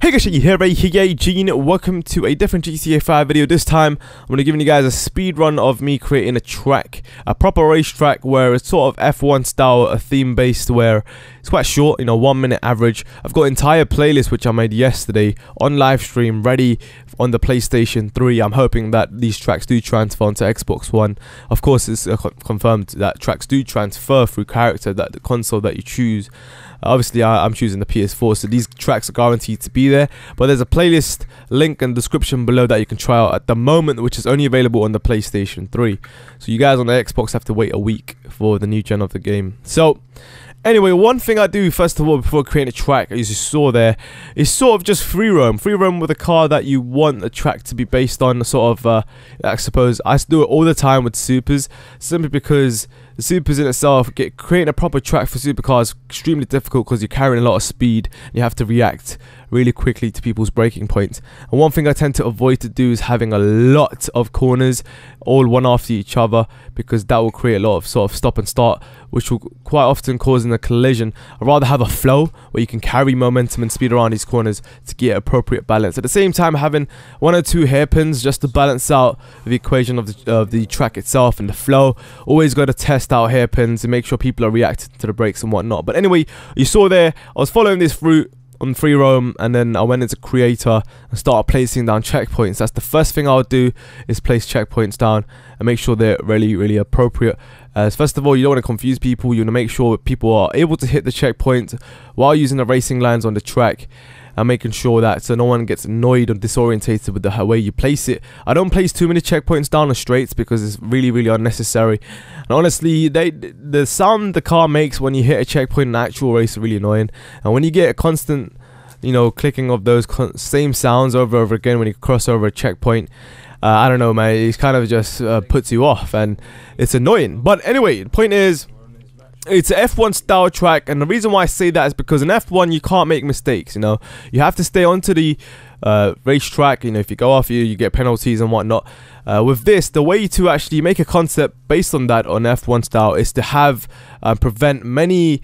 Hey guys, you here, Gene. Welcome to a different GTA 5 video. This time, I'm going to be giving you guys a speed run of me creating a track, a proper racetrack where it's sort of F1 style, a theme based, where it's quite short, 1 minute average. I've got an entire playlist which I made yesterday on live stream, ready on the PlayStation 3. I'm hoping that these tracks do transfer onto Xbox One. Of course, it's confirmed that tracks do transfer through character, that the console that you choose. Obviously, I'm choosing the PS4, so these tracks are guaranteed to be there. But there's a playlist link in the description below that you can try out at the moment, which is only available on the PlayStation 3. So you guys on the Xbox have to wait a week for the new gen of the game. So anyway, one thing I do first of all before creating a track, as you saw there, is sort of just free roam with a car that you want the track to be based on. Sort of, I suppose I do it all the time with supers, simply because the supers in itself, creating a proper track for supercars is extremely difficult because you're carrying a lot of speed and you have to react really quickly to people's braking points. And one thing I tend to avoid to do is having a lot of corners all one after each other, because that will create a lot of sort of stop and start, which will quite often cause a collision. I'd rather have a flow where you can carry momentum and speed around these corners to get appropriate balance. At the same time, having 1 or 2 hairpins just to balance out the equation of the track itself and the flow. Always got to test out hairpins and make sure people are reacting to the brakes and whatnot. But anyway, you saw there, I was following this route on free roam, and then I went into creator and started placing down checkpoints. That's the first thing I'll do, is place checkpoints down and make sure they're really appropriate. First of all, you don't want to confuse people. You want to make sure people are able to hit the checkpoint while using the racing lines on the track, and making sure that so no one gets annoyed or disorientated with the way you place it. I don't place too many checkpoints down the straights because it's really unnecessary. And honestly, the sound the car makes when you hit a checkpoint in an actual race is really annoying. And when you get a constant, clicking of those same sounds over and over again when you cross over a checkpoint, I don't know, man, it kind of just puts you off and it's annoying. But anyway, the point is, it's an F1 style track, and the reason why I say that is because in F1 you can't make mistakes. You have to stay onto the racetrack. If you go off, you get penalties and whatnot. With this, the way to actually make a concept based on that on F1 style is to have prevent many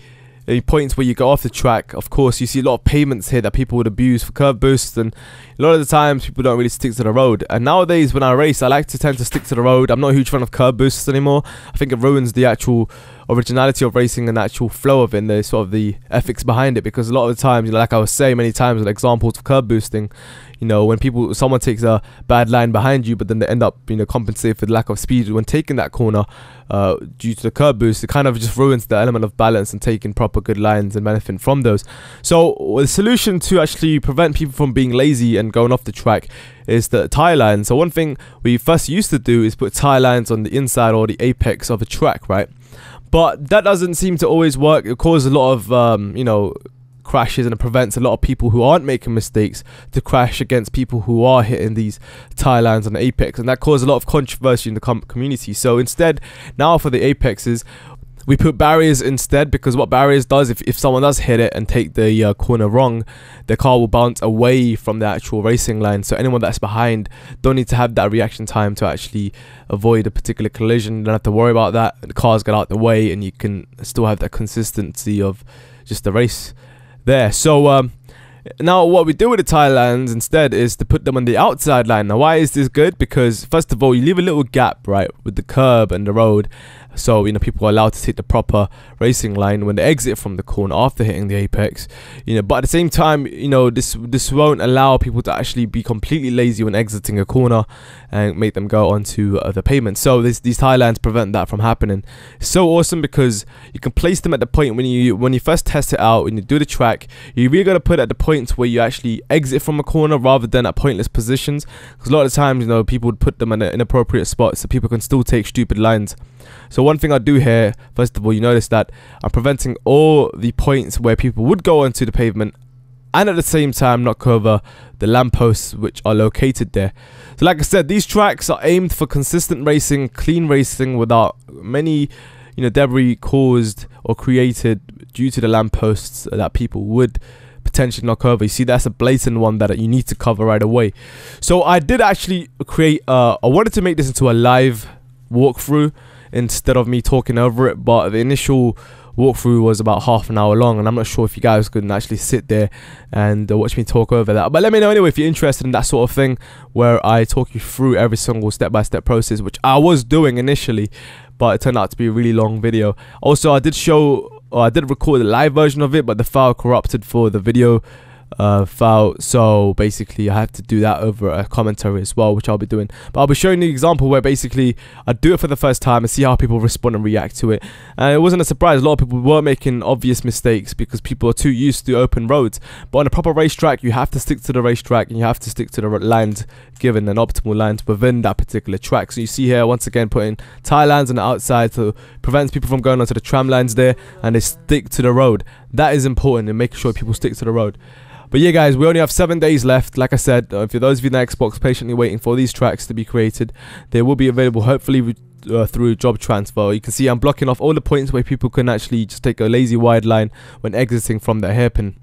points where you go off the track. Of course, you see a lot of pavements here that people would abuse for curb boosts, and a lot of the times people don't really stick to the road. And nowadays when I race, I like to tend to stick to the road. I'm not a huge fan of curb boosts anymore. I think it ruins the actual originality of racing and the actual flow of it, and the sort of the ethics behind it, because a lot of the times, like I was saying many times with examples of curb boosting, when someone takes a bad line behind you, but then they end up compensate for the lack of speed when taking that corner due to the curb boost, it kind of just ruins the element of balance and taking proper good lines and benefiting from those. So the solution to actually prevent people from being lazy and going off the track is the tire lines. So one thing we first used to do is put tire lines on the inside or the apex of a track, right? But that doesn't seem to always work. It causes a lot of crashes, and it prevents a lot of people who aren't making mistakes to crash against people who are hitting these tire lines on the apex, and that causes a lot of controversy in the community. So instead, now for the apexes, we put barriers instead, because what barriers does, if someone does hit it and take the corner wrong, the car will bounce away from the actual racing line. So anyone that's behind don't need to have that reaction time to actually avoid a particular collision. You don't have to worry about that. The cars get out the way and you can still have that consistency of just the race there. So now what we do with the tire lines instead is to put them on the outside line. Now why is this good? Because first of all, you leave a little gap, right, with the curb and the road, so people are allowed to take the proper racing line when they exit from the corner after hitting the apex. But at the same time, this won't allow people to actually be completely lazy when exiting a corner and make them go onto the pavement. So these tire lines prevent that from happening. It's so awesome because you can place them at the point when you first test it out, when you do the track. You really got to put it at the points where you actually exit from a corner rather than at pointless positions, because a lot of the times people would put them in an inappropriate spot so people can still take stupid lines. So one thing I do here, first of all, you notice that I'm preventing all the points where people would go onto the pavement, and at the same time not cover the lampposts which are located there. So like I said, these tracks are aimed for consistent racing, clean racing, without many debris caused or created due to the lampposts that people would potentially knock over. You see, that's a blatant one that you need to cover right away. So I did actually create I wanted to make this into a live walkthrough instead of me talking over it, but the initial walkthrough was about half an hour long, and I'm not sure if you guys could actually sit there and watch me talk over that. But let me know anyway if you're interested in that sort of thing, where I talk you through every single step-by-step process, which I was doing initially, but it turned out to be a really long video. Also, I did record the live version of it, but the file corrupted for the video file, so basically I have to do that over a commentary as well, which I'll be doing. But I'll be showing you an example where basically I do it for the first time and see how people respond and react to it. And it wasn't a surprise, a lot of people were making obvious mistakes because people are too used to open roads. But on a proper racetrack, you have to stick to the racetrack, and you have to stick to the lines given, and optimal lines within that particular track. So you see here, once again, putting tie lines on the outside to prevent people from going onto the tram lines there, and they stick to the road. That is important, and making sure people stick to the road. But yeah, guys, we only have 7 days left. Like I said, for those of you in the Xbox patiently waiting for these tracks to be created, they will be available hopefully through job transfer. You can see I'm blocking off all the points where people can actually just take a lazy wide line when exiting from their hairpin.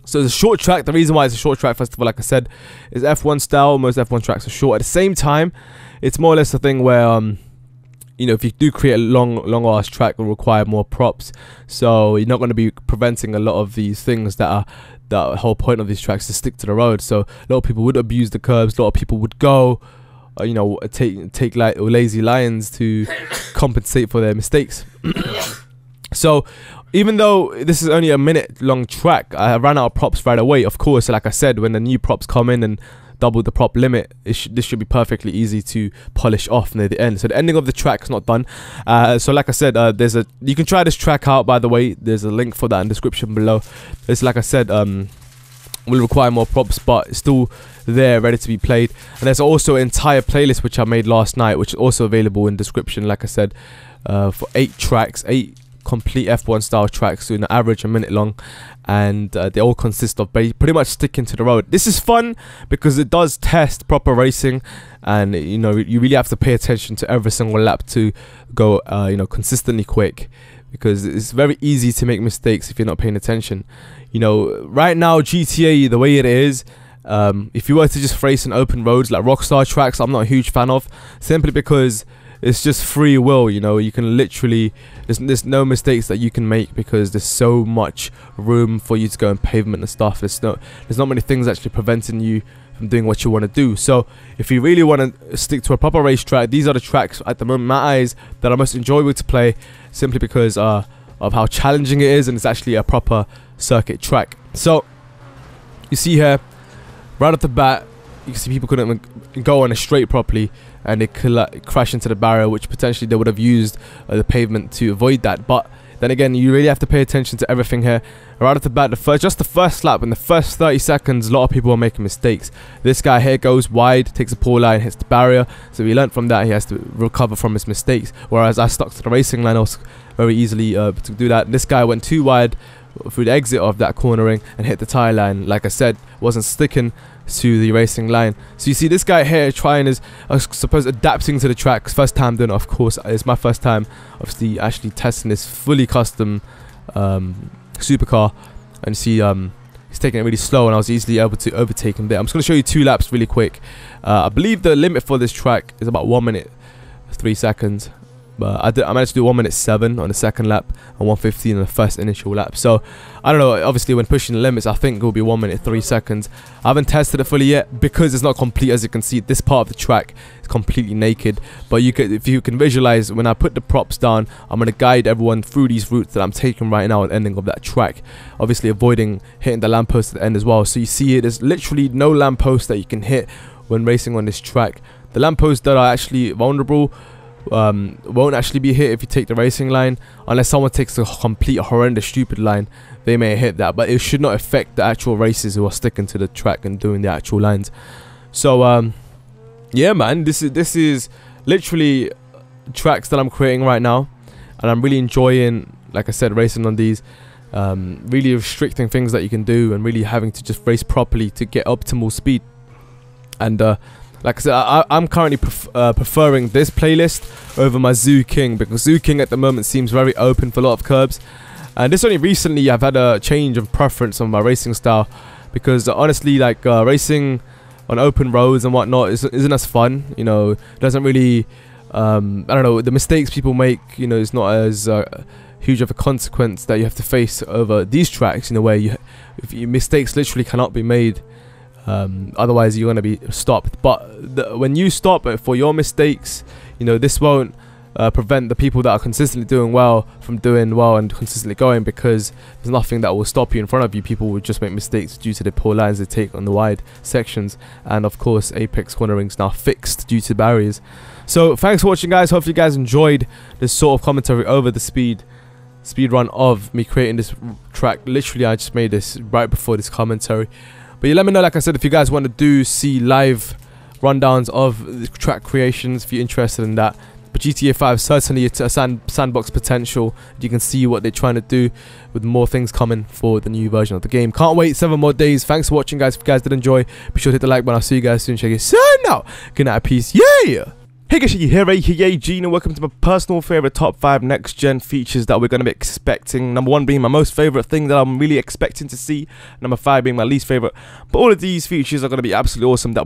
So it's a short track. The reason why it's a short track, first of all, like I said, is F1 style. Most F1 tracks are short. At the same time, it's more or less a thing where you know, if you do create a long ass track, it will require more props. So you're not going to be preventing a lot of these things that are the whole point of these tracks, to stick to the road. So a lot of people would abuse the curbs. A lot of people would go, you know, take like lazy lines to compensate for their mistakes. So even though this is only a minute long track, I ran out of props right away. Of course, like I said, when the new props come in and double the prop limit, this should be perfectly easy to polish off near the end. So the ending of the track is not done. So like I said, you can try this track out, by the way. There's a link for that in the description below. It's, like I said, will require more props, but it's still there, ready to be played. And there's also an entire playlist which I made last night, which is also available in description, like I said, for 8 tracks, 8 complete F1 style tracks, doing an average a minute long, and they all consist of pretty much sticking to the road. This is fun because it does test proper racing, and you know, you really have to pay attention to every single lap to go you know, consistently quick, because it's very easy to make mistakes if you're not paying attention. You know, right now GTA, the way it is, if you were to just race in open roads like Rockstar tracks, I'm not a huge fan of, simply because it's just free will. You know, you can literally, there's no mistakes that you can make because there's so much room for you to go on pavement and stuff. There's not many things actually preventing you from doing what you want to do. So if you really want to stick to a proper racetrack, these are the tracks at the moment in my eyes that are most enjoyable to play, simply because of how challenging it is, and it's actually a proper circuit track. So you see here, right off the bat, you can see people couldn't go on a straight properly, and they crash into the barrier, which potentially they would have used the pavement to avoid that. But then again, you really have to pay attention to everything here. Right off the bat, just the first lap, in the first 30 seconds, a lot of people are making mistakes. This guy here goes wide, takes a poor line, hits the barrier. So he learned from that, he has to recover from his mistakes. Whereas I stuck to the racing line, I was very easily to do that. This guy went too wide through the exit of that cornering and hit the tyre line. Like I said, wasn't sticking to the racing line. So you see this guy here trying his, I suppose, adapting to the track. First time doing it, of course. It's my first time obviously actually testing this fully custom supercar, and you see he's taking it really slow, and I was easily able to overtake him there. I'm just going to show you 2 laps really quick. I believe the limit for this track is about 1 minute 3 seconds, but I managed to do 1 minute 7 on the second lap and 1:15 on the first initial lap. So I don't know, obviously when pushing the limits, I think it will be 1 minute 3 seconds. I haven't tested it fully yet because it's not complete. As you can see, this part of the track is completely naked, but you could, if you can visualize, when I put the props down, I'm going to guide everyone through these routes that I'm taking right now at the ending of that track, obviously avoiding hitting the lamppost at the end as well. So you see, there's literally no lamppost that you can hit when racing on this track. The lampposts that are actually vulnerable won't actually be hit if you take the racing line, unless someone takes a complete horrendous stupid line. They may hit that, but it should not affect the actual racers who are sticking to the track and doing the actual lines. So yeah, man, this is literally tracks that I'm creating right now, and I'm really enjoying, like I said, racing on these. Really restricting things that you can do, and really having to just race properly to get optimal speed. And like I said, I'm currently preferring this playlist over my Zoo King, because Zoo King at the moment seems very open for a lot of curbs. And this only recently I've had a change of preference on my racing style, because honestly, like racing on open roads and whatnot isn't as fun. You know, it doesn't really, I don't know, the mistakes people make, you know, it's not as huge of a consequence that you have to face over these tracks, where if your mistakes literally cannot be made. Otherwise you're going to be stopped. But when you stop for your mistakes, this won't prevent the people that are consistently doing well from doing well and consistently going, because there's nothing that will stop you in front of you. People will just make mistakes due to the poor lines they take on the wide sections, and of course apex cornering's now fixed due to barriers. So thanks for watching, guys. Hopefully you guys enjoyed this sort of commentary over the speed run of me creating this track. Literally I just made this right before this commentary. But yeah, let me know, like I said, if you guys want to see live rundowns of the track creations, if you're interested in that. But GTA 5 certainly it's a sandbox potential. You can see what they're trying to do with more things coming for the new version of the game. Can't wait, 7 more days. Thanks for watching, guys. If you guys did enjoy, be sure to hit the like button. I'll see you guys soon. Check it out. Good night, peace. Yeah. Hey guys, here, aka Gene, and welcome to my personal favourite top 5 next gen features that we're going to be expecting. Number 1 being my most favourite thing that I'm really expecting to see. Number 5 being my least favourite. But all of these features are going to be absolutely awesome that we